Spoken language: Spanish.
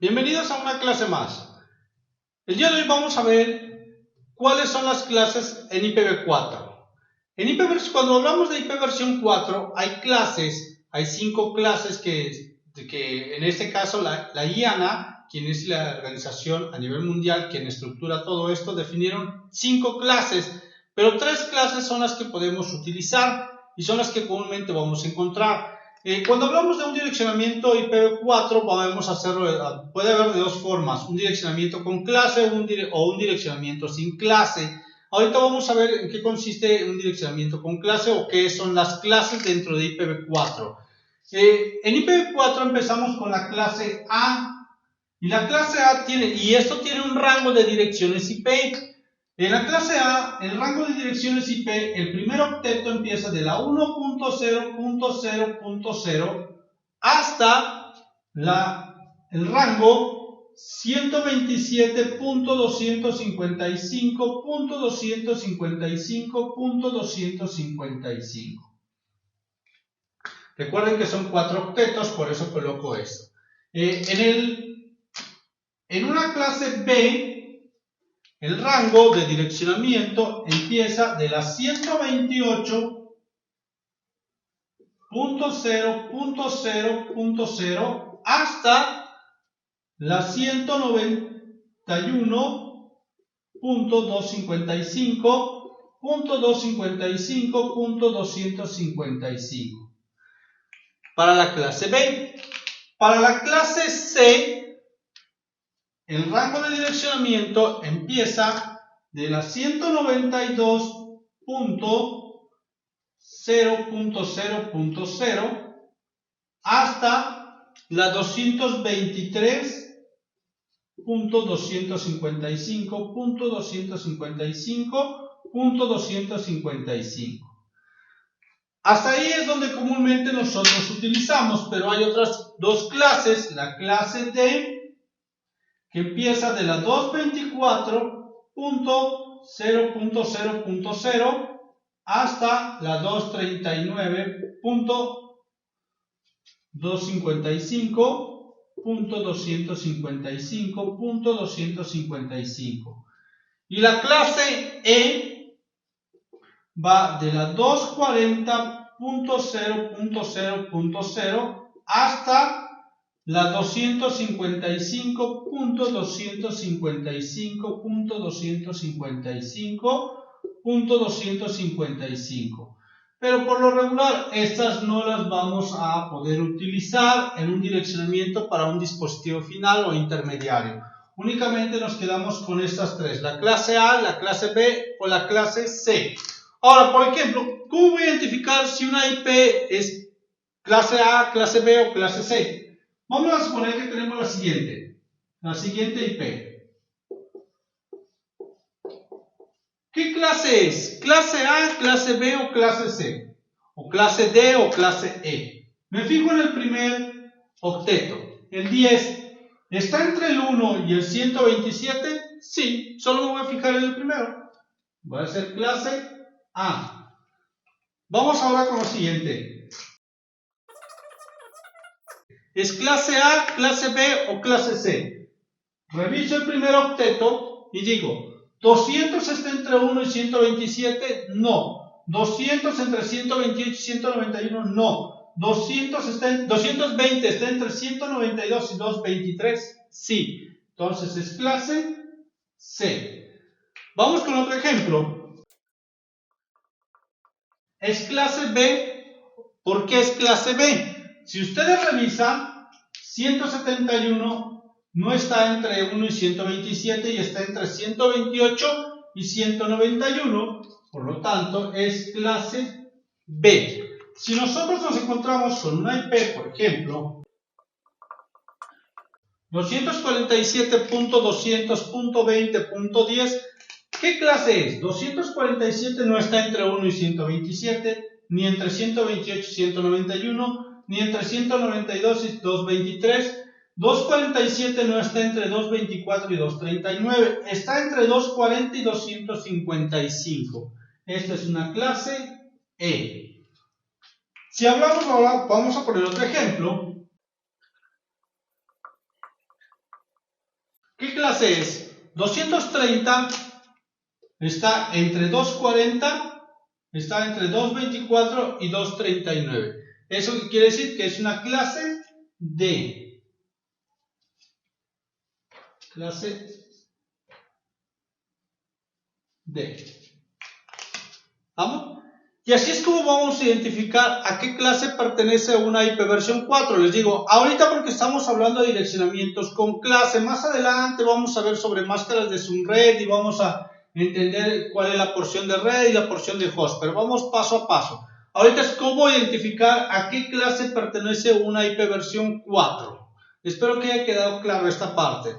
Bienvenidos a una clase más. El día de hoy vamos a ver cuáles son las clases en IPv4. Cuando hablamos de IP versión 4 hay 5 clases que en este caso la IANA, quien es la organización a nivel mundial quien estructura todo esto, definieron 5 clases, pero 3 clases son las que podemos utilizar y son las que comúnmente vamos a encontrar. Cuando hablamos de un direccionamiento IPv4 podemos hacerlo, puede haber de dos formas, un direccionamiento con clase o un direccionamiento sin clase. Ahorita vamos a ver en qué consiste un direccionamiento con clase o qué son las clases dentro de IPv4. En IPv4 empezamos con la clase A y la clase A esto tiene un rango de direcciones IP. En la clase A, el rango de direcciones IP, el primer octeto empieza de la 1.0.0.0 hasta el rango 127.255.255.255. Recuerden que son 4 octetos, por eso coloco esto. En una clase B, el rango de direccionamiento empieza de la 128.0.0.0 hasta la 191.255.255.255. Para la clase B. Para la clase C, el rango de direccionamiento empieza de la 192.0.0.0 hasta la 223.255.255.255. Hasta ahí es donde comúnmente nosotros utilizamos, pero hay otras dos clases, la clase D, que empieza de la 224.0.0.0 hasta la 239.255.255.255. Y la clase E va de la 240.0.0.0 hasta la 255.255.255.255. Pero por lo regular estas no las vamos a poder utilizar en un direccionamiento para un dispositivo final o intermediario. Únicamente nos quedamos con estas tres, la clase A, la clase B o la clase C. Ahora, por ejemplo, ¿cómo voy a identificar si una IP es clase A, clase B o clase C? Vamos a suponer que tenemos la siguiente IP. ¿Qué clase es? ¿Clase A, clase B o clase C? ¿O clase D o clase E? Me fijo en el primer octeto, el 10. ¿Está entre el 1 y el 127? Sí, solo me voy a fijar en el primero. Va a ser clase A. Vamos ahora con lo siguiente. ¿Es clase A, clase B o clase C? Reviso el primer octeto y digo, ¿200 está entre 1 y 127? No. ¿200 entre 128 y 191? No. ¿220 está entre 192 y 223? Sí. Entonces es clase C. Vamos con otro ejemplo. ¿Es clase B? ¿Por qué es clase B? Si ustedes revisan, 171 no está entre 1 y 127 y está entre 128 y 191, por lo tanto es clase B. Si nosotros nos encontramos con una IP, por ejemplo, 247.200.20.10, ¿qué clase es? 247 no está entre 1 y 127, ni entre 128 y 191, ni entre 192 y 223. 247 no está entre 224 y 239, está entre 240 y 255. Esta es una clase E. Si hablamos ahora, vamos a poner otro ejemplo. ¿Qué clase es? 230 está entre 240, está entre 224 y 239. ¿Eso qué quiere decir? Que es una clase D. Clase D. ¿Vamos? Y así es como vamos a identificar a qué clase pertenece una IP versión 4. Les digo, ahorita porque estamos hablando de direccionamientos con clase, más adelante vamos a ver sobre máscaras de subred y vamos a entender cuál es la porción de red y la porción de host, pero vamos paso a paso. Ahorita es cómo identificar a qué clase pertenece una IP versión 4. Espero que haya quedado claro esta parte.